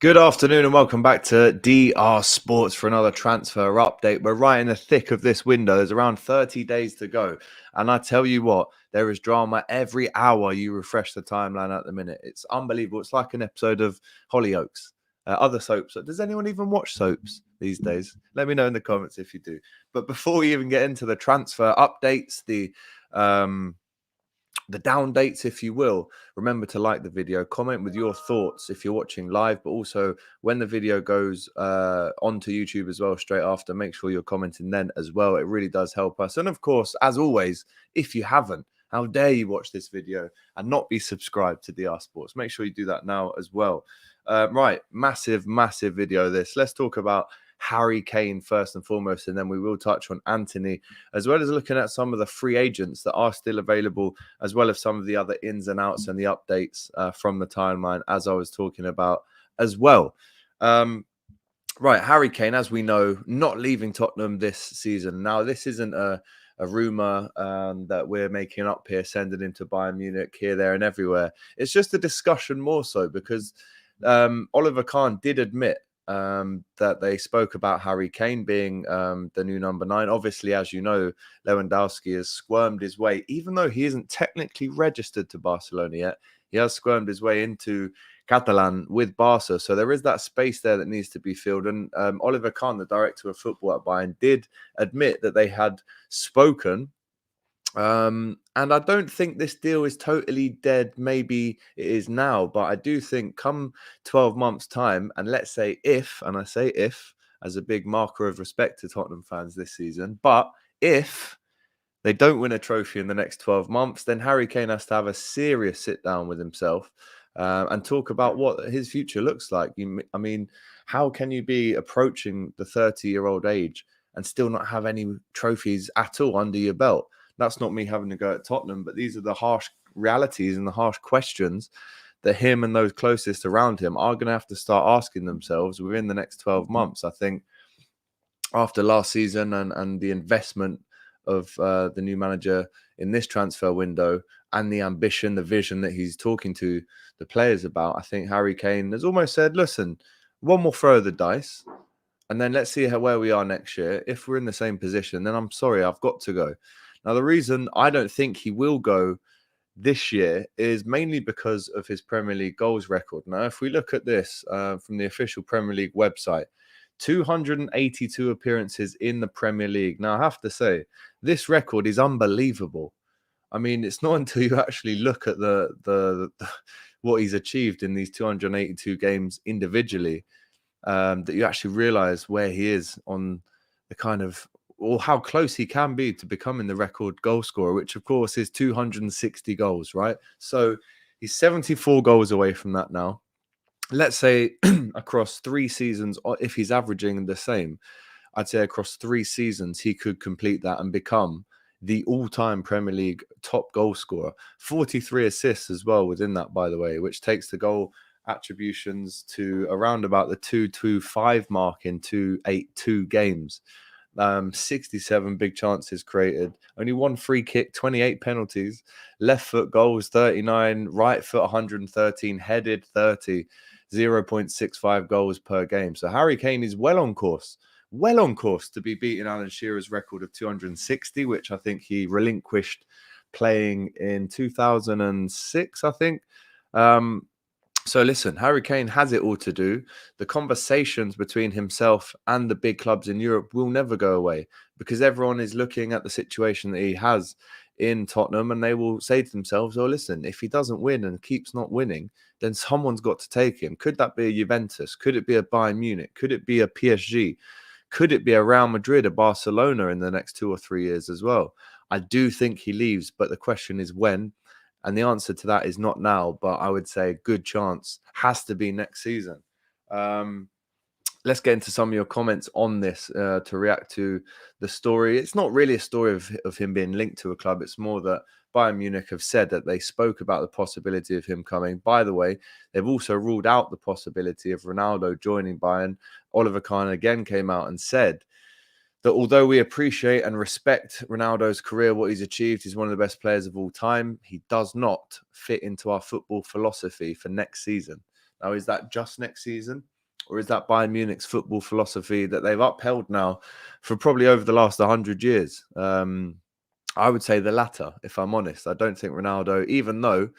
Good afternoon and welcome back to DR Sports for another transfer update. We're right in the thick of this window. There's around 30 days to go. And I tell you what, there is drama every hour you refresh the timeline at the minute. It's unbelievable. It's like an episode of Hollyoaks. Other soaps. Does anyone even watch soaps these days? Let me know in the comments if you do. But before we even get into the transfer updates, the down dates, if you will, remember to like the video, comment with your thoughts if you're watching live, but also when the video goes onto YouTube as well straight after, make sure you're commenting then as well. It really does help us. And of course, as always, if you haven't, how dare you watch this video and not be subscribed to DR Sports? Make sure you do that now as well. Right, massive video this. Let's talk about Harry Kane first and foremost, and then we will touch on Antony, as well as looking at some of the free agents that are still available, as well as some of the other ins and outs and the updates from the timeline, as I was talking about as well. Right, Harry Kane, as we know, not leaving Tottenham this season. Now, this isn't a rumour that we're making up here, sending him to Bayern Munich here, there and everywhere. It's just a discussion more so because Oliver Kahn did admit that they spoke about Harry Kane being the new number 9. Obviously, as you know, Lewandowski has squirmed his way, even though he isn't technically registered to Barcelona yet. He has squirmed his way into Catalan with Barca. So there is that space there that needs to be filled. And Oliver Kahn, the director of football at Bayern, did admit that they had spoken. And I don't think this deal is totally dead. Maybe it is now, but I do think come 12 months' time, and let's say if, and I say if as a big marker of respect to Tottenham fans this season, but if they don't win a trophy in the next 12 months, then Harry Kane has to have a serious sit down with himself and talk about what his future looks like. I mean, how can you be approaching the 30-year-old age and still not have any trophies at all under your belt? That's not me having to go at Tottenham, but these are the harsh realities and the harsh questions that him and those closest around him are going to have to start asking themselves within the next 12 months. I think after last season and the investment of the new manager in this transfer window and the ambition, the vision that he's talking to the players about, I think Harry Kane has almost said, listen, one more throw of the dice, and then let's see where we are next year. If we're in the same position, then I'm sorry, I've got to go. Now, the reason I don't think he will go this year is mainly because of his Premier League goals record. Now, if we look at this from the official Premier League website, 282 appearances in the Premier League. Now, I have to say, this record is unbelievable. I mean, it's not until you actually look at the what he's achieved in these 282 games individually that you actually realize where he is on the kind of, or how close he can be to becoming the record goal scorer, which of course is 260 goals, right? So he's 74 goals away from that now. Let's say across 3 seasons, or if he's averaging the same, I'd say across 3 seasons, he could complete that and become the all-time Premier League top goal scorer. 43 assists as well within that, by the way, which takes the goal attributions to around about the 225 mark in 282 games. 67 big chances created, only 1 free kick, 28 penalties, left foot goals 39, right foot 113, headed 30, 0.65 goals per game. So Harry Kane is well on course to be beating Alan Shearer's record of 260, which I think he relinquished playing in 2006, I think. So listen, Harry Kane has it all to do. The conversations between himself and the big clubs in Europe will never go away because everyone is looking at the situation that he has in Tottenham and they will say to themselves, oh, listen, if he doesn't win and keeps not winning, then someone's got to take him. Could that be a Juventus? Could it be a Bayern Munich? Could it be a PSG? Could it be a Real Madrid, a Barcelona in the next 2 or 3 years as well? I do think he leaves, but the question is when. And the answer to that is not now, but I would say a good chance has to be next season. Let's get into some of your comments on this to react to the story. It's not really a story of him being linked to a club. It's more that Bayern Munich have said that they spoke about the possibility of him coming. By the way, they've also ruled out the possibility of Ronaldo joining Bayern. Oliver Kahn again came out and said that although we appreciate and respect Ronaldo's career, what he's achieved, he's one of the best players of all time, he does not fit into our football philosophy for next season. Now, is that just next season? Or is that Bayern Munich's football philosophy that they've upheld now for probably over the last 100 years? I would say the latter, if I'm honest. I don't think Ronaldo, even though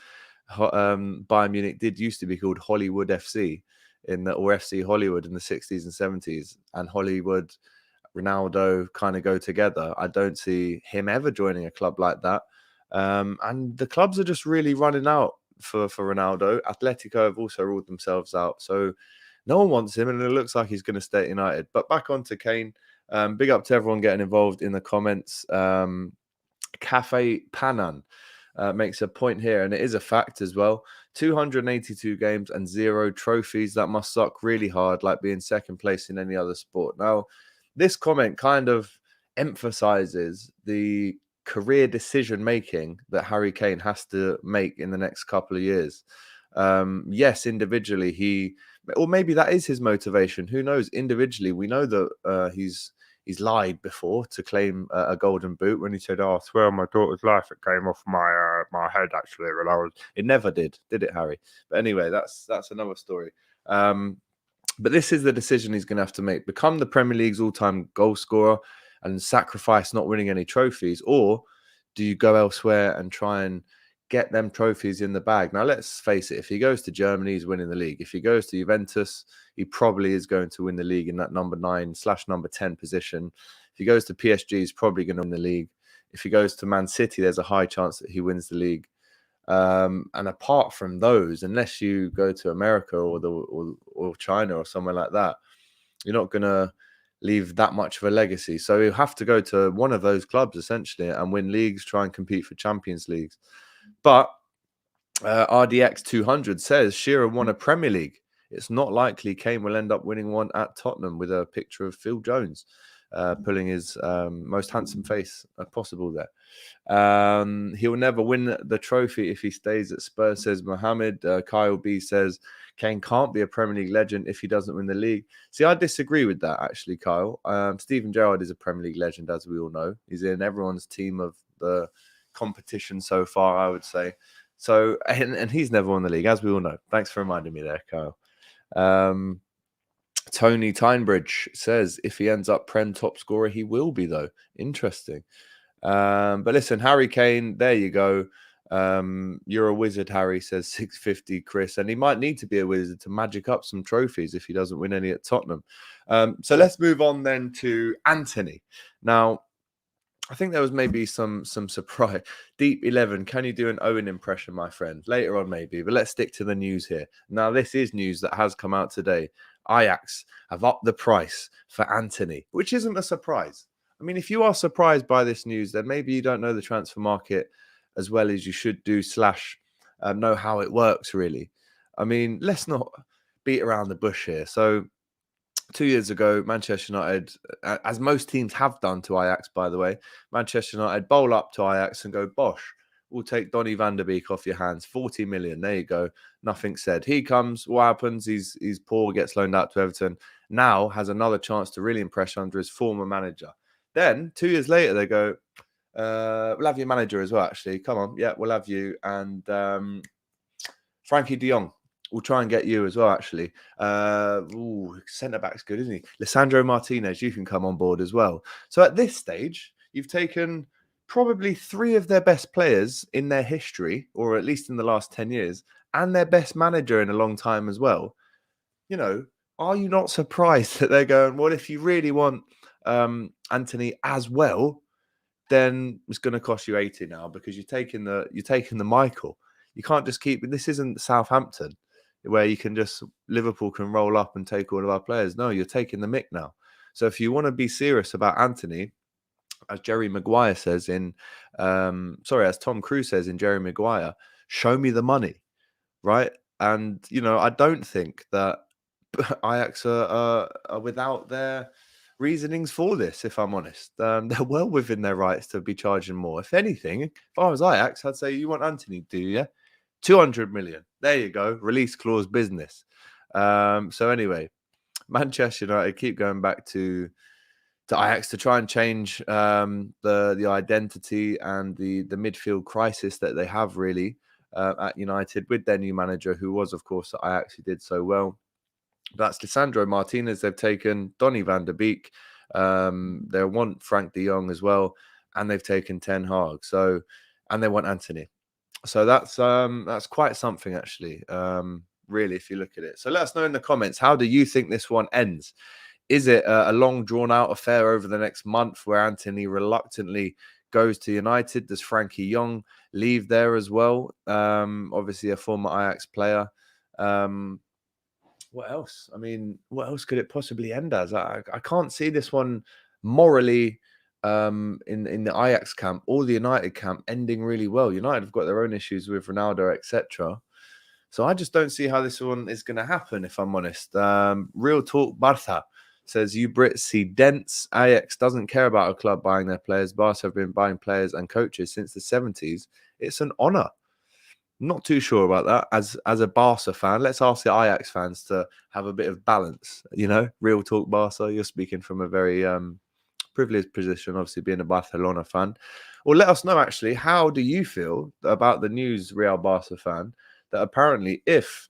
Bayern Munich did used to be called Hollywood FC or FC Hollywood in the 60s and 70s, and Hollywood, Ronaldo kind of go together. I don't see him ever joining a club like that. And the clubs are just really running out for Ronaldo. Atletico have also ruled themselves out. So no one wants him, and it looks like he's going to stay at United. But back on to Kane. Big up to everyone getting involved in the comments. Cafe Panan makes a point here, and it is a fact as well. 282 games and 0 trophies. That must suck really hard, like being second place in any other sport. Now, this comment kind of emphasizes the career decision making that Harry Kane has to make in the next couple of years. Yes, individually, or maybe that is his motivation. Who knows? Individually, we know that he's lied before to claim a golden boot when he said, "Oh, I swear on my daughter's life, it came off my head." Actually, it never did it, Harry? But anyway, that's another story. But this is the decision he's going to have to make: become the Premier League's all-time goal scorer and sacrifice not winning any trophies, or do you go elsewhere and try and get them trophies in the bag? Now, let's face it, if he goes to Germany, he's winning the league. If he goes to Juventus, he probably is going to win the league in that number 9/number 10 position. If he goes to PSG, he's probably going to win the league. If he goes to Man City, there's a high chance that he wins the league. And apart from those, unless you go to America or China or somewhere like that, you're not going to leave that much of a legacy. So you have to go to one of those clubs essentially and win leagues, try and compete for Champions Leagues. But RDX 200 says Shearer won a Premier League. It's not likely Kane will end up winning one at Tottenham, with a picture of Phil Jones pulling his most handsome face possible there. He'll never win the trophy if he stays at Spurs, says Mohammed. Kyle B says Kane can't be a Premier League legend if he doesn't win the league. See, I disagree with that, actually, Kyle. Steven Gerrard is a Premier League legend, as we all know. He's in everyone's team of the competition so far, I would say. So, and he's never won the league, as we all know. Thanks for reminding me there, Kyle. Tony Tynebridge says if he ends up Prem top scorer, he will be, though. Interesting. But listen, Harry Kane, there you go. You're a wizard, Harry, says 650 Chris, and he might need to be a wizard to magic up some trophies if he doesn't win any at Tottenham. So let's move on then to Antony. Now, I think there was maybe some surprise. Deep 11, can you do an Owen impression, my friend? Later on, maybe, but let's stick to the news here. Now, this is news that has come out today. Ajax have upped the price for Antony, which isn't a surprise. I mean, if you are surprised by this news, then maybe you don't know the transfer market as well as you should do, / know how it works, really. I mean, let's not beat around the bush here. So 2 years ago, Manchester United, as most teams have done to Ajax, by the way, Manchester United bowl up to Ajax and go, bosh, we'll take Donny van der Beek off your hands. 40 million. There you go. Nothing said. He comes. What happens? He's poor, gets loaned out to Everton. Now has another chance to really impress under his former manager. Then 2 years later, they go, we'll have your manager as well, actually. Come on. Yeah, we'll have you. And Frankie de Jong. We'll try and get you as well, actually. Centre-back's good, isn't he? Lisandro Martinez, you can come on board as well. So at this stage, you've taken probably 3 of their best players in their history, or at least in the last 10 years, and their best manager in a long time as well. You know, are you not surprised that they're going, well, if you really want Antony as well, then it's going to cost you 80 now because you're taking the Michael. You can't just keep. This isn't Southampton where you can just Liverpool can roll up and take all of our players. No, you're taking the mick now. So if you want to be serious about Antony, as Jerry Maguire says as Tom Cruise says in Jerry Maguire, show me the money, right? And I don't think that Ajax are without their reasonings for this, if I'm honest. They're well within their rights to be charging more. If anything, if I was Ajax, I'd say, you want Antony, do you? 200 million. There you go. Release clause business. So anyway, Manchester United keep going back to Ajax to try and change the identity and the midfield crisis that they have really at United with their new manager, who was, of course, at Ajax, who did so well. That's Lisandro Martinez they've taken, Donny van der Beek. They want Frank de Jong as well, and they've taken Ten Hag. So, and they want Antony. So that's quite something actually. Really, if you look at it. So let us know in the comments. How do you think this one ends? Is it a long drawn out affair over the next month where Antony reluctantly goes to United? Does Frankie Young leave there as well? Obviously a former Ajax player. What else? I mean, what else could it possibly end as? I can't see this one morally in the Ajax camp or the United camp ending really well. United have got their own issues with Ronaldo, etc. So I just don't see how this one is going to happen, if I'm honest. Real Talk Barca says, you Brits see dents. Ajax doesn't care about a club buying their players. Barca have been buying players and coaches since the 70s. It's an honour. Not too sure about that. As a Barca fan, let's ask the Ajax fans to have a bit of balance. You know, Real Talk Barca. You're speaking from a very privileged position, obviously being a Barcelona fan. Well, let us know actually. How do you feel about the news, Real Barca fan, that apparently if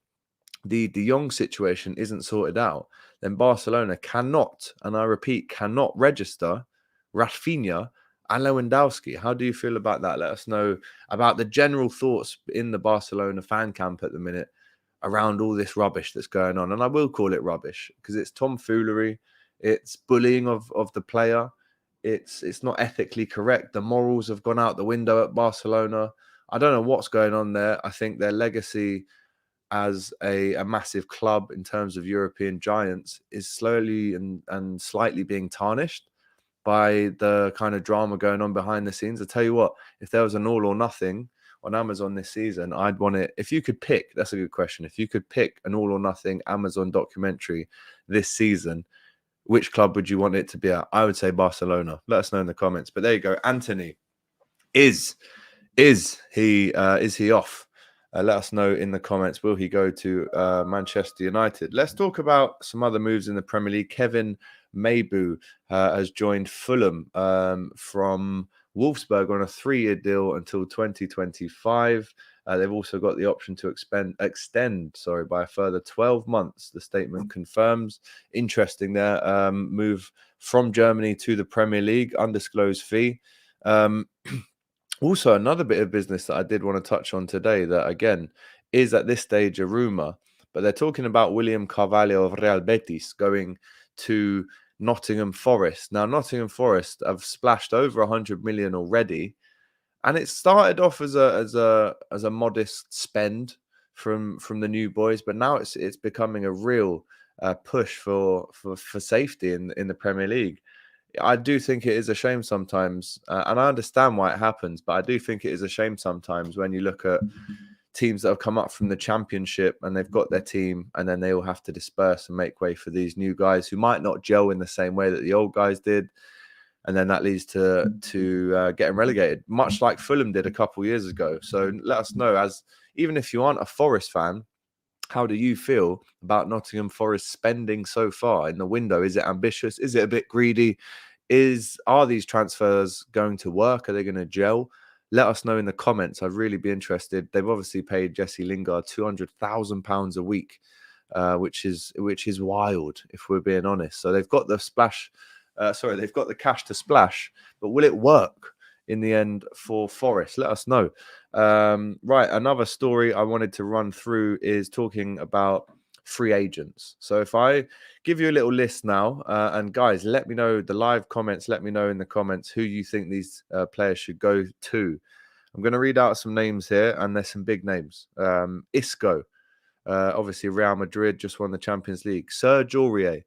the De Jong situation isn't sorted out, then Barcelona cannot, and I repeat, cannot register Rafinha and Lewandowski. How do you feel about that? Let us know about the general thoughts in the Barcelona fan camp at the minute around all this rubbish that's going on. And I will call it rubbish because it's tomfoolery, it's bullying of the player, it's not ethically correct. The morals have gone out the window at Barcelona. I don't know what's going on there. I think their legacy as a massive club in terms of European giants is slowly and slightly being tarnished by the kind of drama going on behind the scenes. I tell you what, if there was an all or nothing on Amazon this season, I'd want it. If you could pick, that's a good question. If you could pick an all or nothing Amazon documentary this season, which club would you want it to be at? I would say Barcelona. Let us know in the comments. But there you go. Antony, is he off? Let us know in the comments. Will he go to Manchester United? Let's talk about some other moves in the Premier League. Kevin Maybu has joined Fulham from Wolfsburg on a 3-year deal until 2025. They've also got the option to extend by a further 12 months. The statement confirms. Interesting there. Move from Germany to the Premier League, undisclosed fee. Also, another bit of business that I did want to touch on today that, again, is at this stage a rumour, but they're talking about William Carvalho of Real Betis going to Nottingham Forest. Now, Nottingham Forest have splashed over 100 million already, and it started off as a modest spend from the new boys, but now it's becoming a real push for safety in the Premier League. I do think it is a shame sometimes, and I understand why it happens, but I do think it is a shame sometimes when you look at teams that have come up from the Championship and they've got their team and then they all have to disperse and make way for these new guys who might not gel in the same way that the old guys did. And then that leads to getting relegated, much like Fulham did a couple of years ago. So let us know, as even if you aren't a Forest fan, how do you feel about Nottingham Forest spending so far in the window? Is it ambitious? Is it a bit greedy? Are these transfers going to work? Are they going to gel? Let us know in the comments. I'd really be interested. They've obviously paid Jesse Lingard £200,000 a week, which is wild, if we're being honest. So they've got the splash. They've got the cash to splash, but will it work in the end for Forest? Let us know. Right, another story I wanted to run through is talking about free agents. So if I give you a little list now, and guys, let me know the live comments. Let me know in the comments who you think these players should go to. I'm going to read out some names here, and there's some big names. Isco, obviously Real Madrid just won the Champions League. Serge Aurier.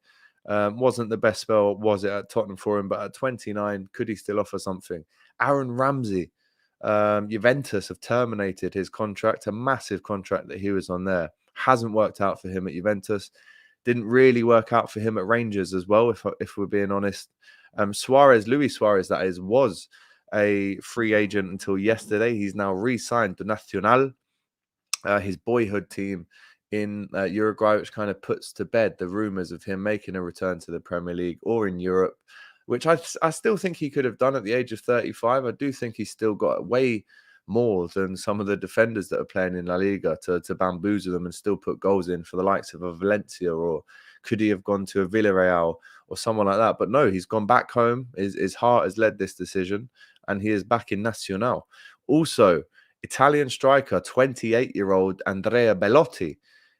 Wasn't the best spell, was it, at Tottenham for him, but at 29, could he still offer something? Aaron Ramsey, Juventus have terminated his contract, a massive contract that he was on there. Hasn't worked out for him at Juventus. Didn't really work out for him at Rangers as well, if we're being honest. Luis Suarez, that is, was a free agent until yesterday. He's now re-signed to Nacional, his boyhood team in Uruguay, which kind of puts to bed the rumours of him making a return to the Premier League or in Europe, which I still think he could have done at the age of 35. I do think he's still got way more than some of the defenders that are playing in La Liga to bamboozle them and still put goals in for the likes of a Valencia, or could he have gone to a Villarreal or someone like that? But no, he's gone back home. His heart has led this decision, and he is back in Nacional. Also, Italian striker, 28-year-old Andrea Bellotti,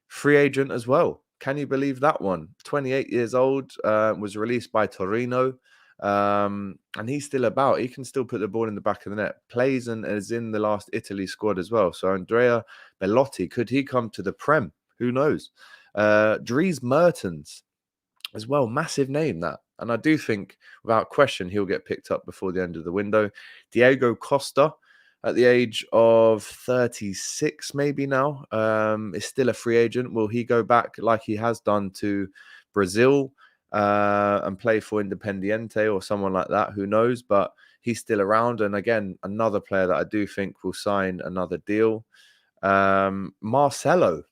free agent as well. Can you believe that one? 28 years old, was released by Torino, and he's still about. He can still put the ball in the back of the net. Plays and is in the last Italy squad as well. So Andrea Bellotti, could he come to the Prem? Who knows? Dries Mertens as well. Massive name, that. And I do think, without question, he'll get picked up before the end of the window. Diego Costa, at the age of 36 maybe now, is still a free agent. Will he go back like he has done to Brazil and play for Independiente or someone like that? Who knows? But he's still around. And again, another player that I do think will sign another deal. Marcelo,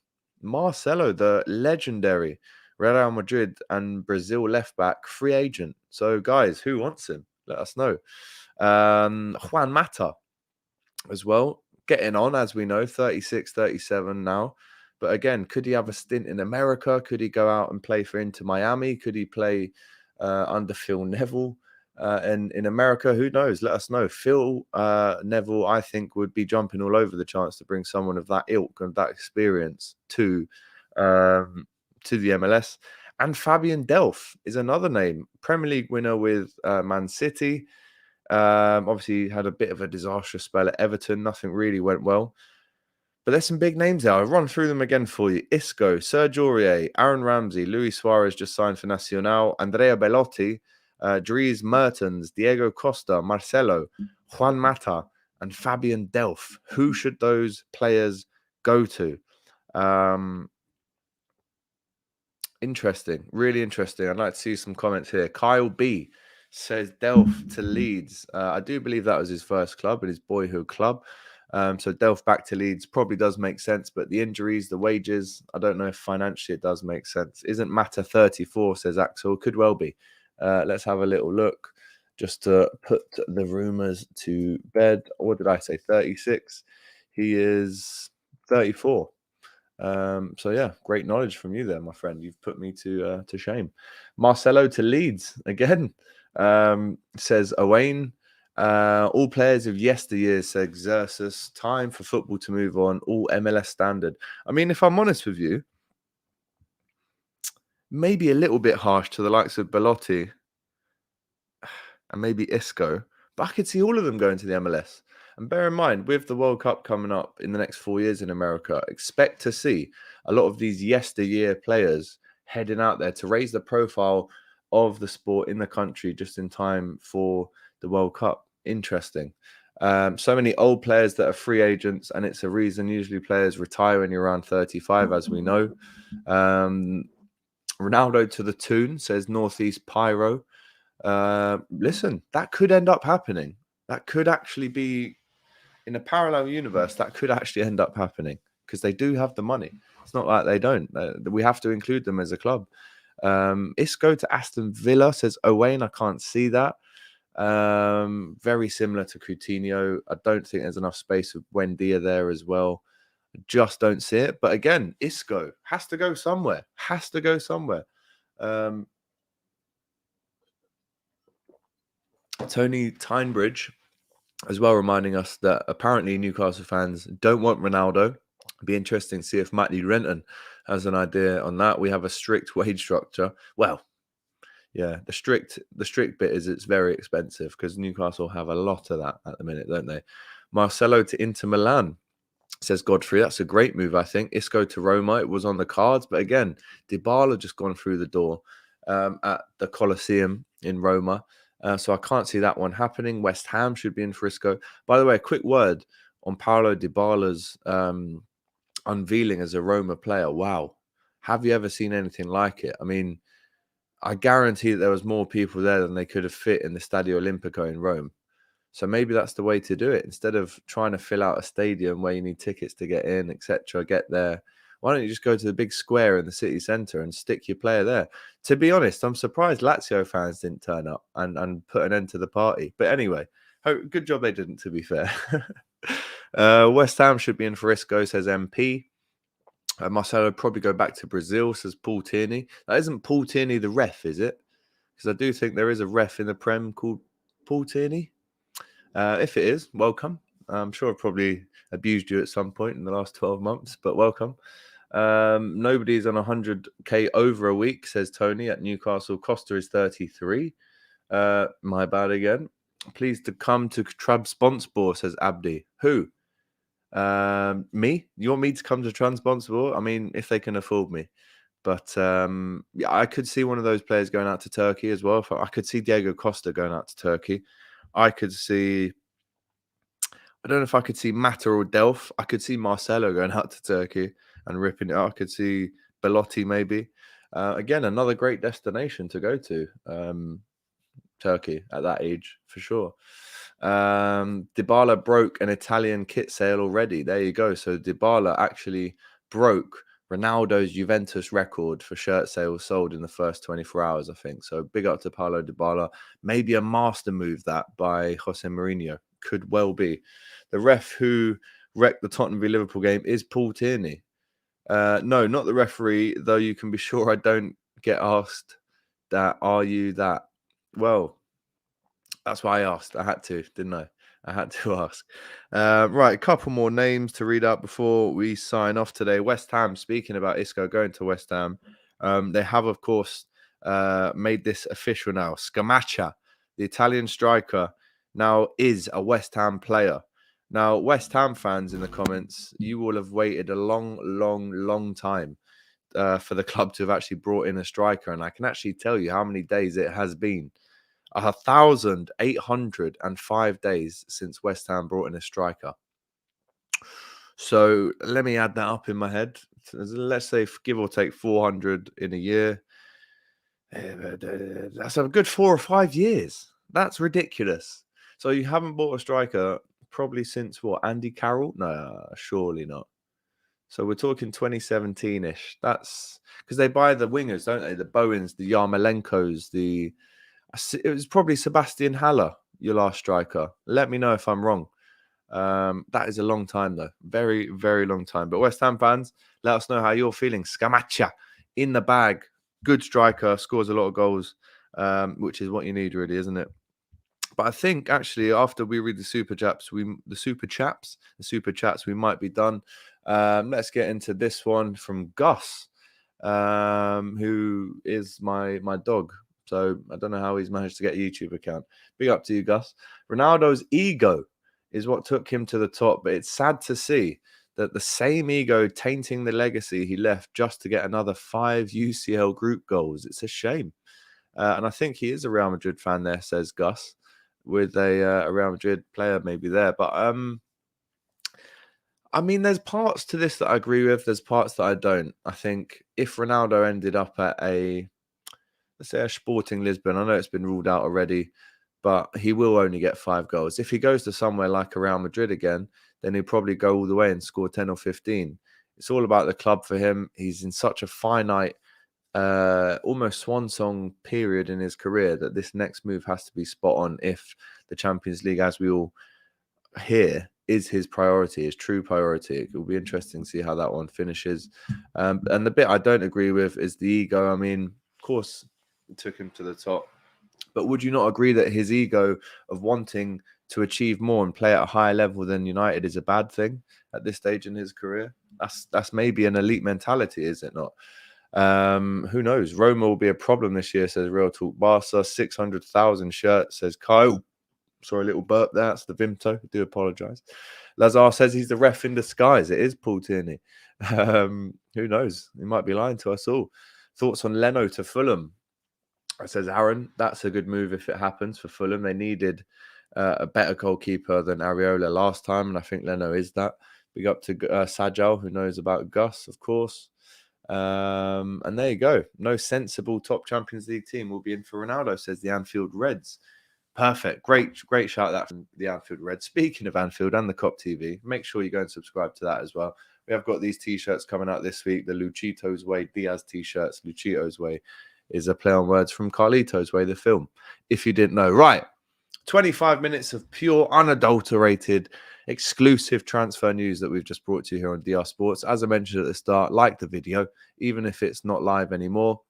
the legendary Real Madrid and Brazil left back, free agent. So guys, who wants him? Let us know. Juan Mata as well, getting on, as we know, 36, 37 now. But again, could he have a stint in America? Could he go out and play for Inter Miami? Could he play under Phil Neville in America? Who knows? Let us know. Phil Neville, I think, would be jumping all over the chance to bring someone of that ilk and that experience to the MLS. And Fabian Delph is another name. Premier League winner with Man City. Obviously, had a bit of a disastrous spell at Everton. Nothing really went well. But there's some big names there. I'll run through them again for you. Isco, Serge Aurier, Aaron Ramsey, Luis Suarez just signed for Nacional, Andrea Bellotti, Dries Mertens, Diego Costa, Marcelo, Juan Mata, and Fabian Delph. Who should those players go to? Interesting. Really interesting. I'd like to see some comments here. Kyle B says Delph to Leeds. I do believe that was his first club and his boyhood club. So Delph back to Leeds probably does make sense, but the injuries, the wages, I don't know if financially it does make sense. Isn't Mata 34, says Axel? Could well be. Let's have a little look just to put the rumours to bed. What did I say? 36. He is 34. So yeah, great knowledge from you there, my friend. You've put me to shame. Marcelo to Leeds again. Says Owain. All players of yesteryear, said Xerxes. Time for football to move on. All MLS standard. I mean, if I'm honest with you, maybe a little bit harsh to the likes of Bellotti and maybe Isco, but I could see all of them going to the MLS. And bear in mind, with the World Cup coming up in the next 4 years in America, expect to see a lot of these yesteryear players heading out there to raise the profile of the sport in the country just in time for the World Cup. Interesting. So many old players that are free agents, and it's a reason. Usually players retire when you're around 35, as we know. Ronaldo to the Toon, says Northeast Pyro. Listen, that could end up happening. That could actually be, in a parallel universe, that could actually end up happening because they do have the money. It's not like they don't. We have to include them as a club. Isco to Aston Villa, says Owain. I can't see that. Very similar to Coutinho. I don't think there's enough space with Buendia there as well. I just don't see it. But again, Isco has to go somewhere. Has to go somewhere. Tony Tynebridge as well, reminding us that apparently Newcastle fans don't want Ronaldo. It'd be interesting to see if Matty Renton has an idea on that. We have a strict wage structure. Well, yeah, the strict bit is it's very expensive because Newcastle have a lot of that at the minute, don't they? Marcelo to Inter Milan, says Godfrey. That's a great move, I think. Isco to Roma, it was on the cards. But again, Dybala just gone through the door at the Colosseum in Roma. So I can't see that one happening. West Ham should be in for Isco. By the way, a quick word on Paulo Dybala's unveiling as a Roma player. Wow. Have you ever seen anything like it? I mean, I guarantee that there was more people there than they could have fit in the Stadio Olimpico in Rome. So maybe that's the way to do it. Instead of trying to fill out a stadium where you need tickets to get in, etc., get there, why don't you just go to the big square in the city centre and stick your player there? To be honest, I'm surprised Lazio fans didn't turn up and put an end to the party. But anyway, good job they didn't, to be fair. West Ham should be in for Isco, says MP. Marcelo would probably go back to Brazil, says Paul Tierney. That isn't Paul Tierney the ref, is it? Because I do think there is a ref in the Prem called Paul Tierney. If it is, welcome. I'm sure I've probably abused you at some point in the last 12 months, but welcome. Nobody's on 100k over a week, says Tony at Newcastle. Costa is 33. My bad again. Please to come to Trabzonspor, says Abdi. Who? Me? You want me to come to Trabzonspor? I mean, if they can afford me. But yeah, I could see one of those players going out to Turkey as well. I could see Diego Costa going out to Turkey. I could see, I don't know if I could see Mata or Delph. I could see Marcelo going out to Turkey and ripping it out. I could see Belotti maybe. Again, another great destination to go to. Turkey at that age, for sure. Dybala broke an Italian kit sale already. There you go. So Dybala actually broke Ronaldo's Juventus record for shirt sales sold in the first 24 hours, I think. So big up to Paulo Dybala. Maybe a master move that by Jose Mourinho. Could well be. The ref who wrecked the Tottenham v Liverpool game is Paul Tierney. No, not the referee, though you can be sure I don't get asked that. Are you that? Well, that's why I asked. I had to, didn't I? I had to ask. Right, a couple more names to read out before we sign off today. West Ham, speaking about Isco going to West Ham, they have, of course, made this official now. Scammacca, the Italian striker, now is a West Ham player. Now, West Ham fans in the comments, you will have waited a long time for the club to have actually brought in a striker. And I can actually tell you how many days it has been. 1,805 days since West Ham brought in a striker. So let me add that up in my head. Let's say, give or take 400 in a year. That's a good 4 or 5 years. That's ridiculous. So you haven't bought a striker probably since what? Andy Carroll? No, surely not. So we're talking 2017-ish. That's because they buy the wingers, don't they? The Bowens, the Yarmolenkos, it was probably Sebastian Haller, your last striker. Let me know if I'm wrong. That is a long time, though. Very, very long time. But West Ham fans, let us know how you're feeling. Scammacca in the bag. Good striker, scores a lot of goals, which is what you need, really, isn't it? But I think, actually, after we read the super chats, we might be done. Let's get into this one from Gus, who is my dog. So I don't know how he's managed to get a YouTube account. Big up to you, Gus. Ronaldo's ego is what took him to the top, but it's sad to see that the same ego tainting the legacy he left just to get another 5 UCL group goals. It's a shame. And I think he is a Real Madrid fan there, says Gus, with a Real Madrid player maybe there. But I mean, there's parts to this that I agree with. There's parts that I don't. I think if Ronaldo ended up at let's say a Sporting Lisbon, I know it's been ruled out already, but he will only get 5 goals. If he goes to somewhere like a Real Madrid again, then he'll probably go all the way and score 10 or 15. It's all about the club for him. He's in such a finite, almost swan song period in his career that this next move has to be spot on if the Champions League, as we all hear, is his priority, his true priority. It will be interesting to see how that one finishes. And the bit I don't agree with is the ego. I mean, of course, it took him to the top. But would you not agree that his ego of wanting to achieve more and play at a higher level than United is a bad thing at this stage in his career? That's maybe an elite mentality, is it not? Who knows? Roma will be a problem this year, says Real Talk. Barca, 600,000 shirts, says Kyle. Sorry, a little burp there. That's the Vimto. I do apologise. Lazar says he's the ref in disguise. It is Paul Tierney. Who knows? He might be lying to us all. Thoughts on Leno to Fulham? Says Aaron, that's a good move if it happens for Fulham. They needed a better goalkeeper than Areola last time, and I think Leno is that. Big up to Sajal, who knows about Gus, of course. And there you go. No sensible top Champions League team will be in for Ronaldo, says the Anfield Reds. Perfect. Great shout that from the Anfield Reds. Speaking of Anfield and the COP TV, make sure you go and subscribe to that as well. We have got these T-shirts coming out this week, the Luchito's Way Diaz T-shirts. Luchito's Way is a play on words from Carlito's Way, the film, if you didn't know. Right. 25 minutes of pure, unadulterated, exclusive transfer news that we've just brought to you here on DR Sports. As I mentioned at the start, like the video, even if it's not live anymore.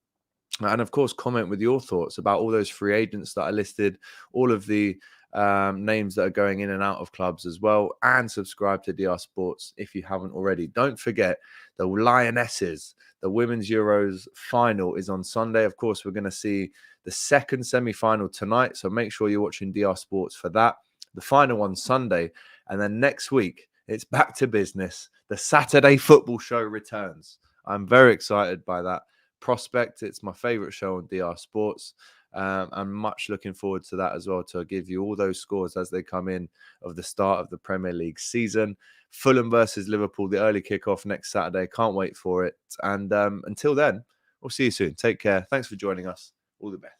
And of course, comment with your thoughts about all those free agents that are listed, all of the names that are going in and out of clubs as well. And subscribe to DR Sports if you haven't already. Don't forget the Lionesses. The Women's Euros final is on Sunday. Of course, we're going to see the second semi-final tonight. So make sure you're watching DR Sports for that. The final on Sunday. And then next week, it's back to business. The Saturday football show returns. I'm very excited by that prospect. It's my favorite show on DR Sports. I'm much looking forward to that as well, to give you all those scores as they come in of the start of the Premier League season. Fulham versus Liverpool, the early kickoff next Saturday. Can't wait for it. And until then, we'll see you soon. Take care. Thanks for joining us. All the best.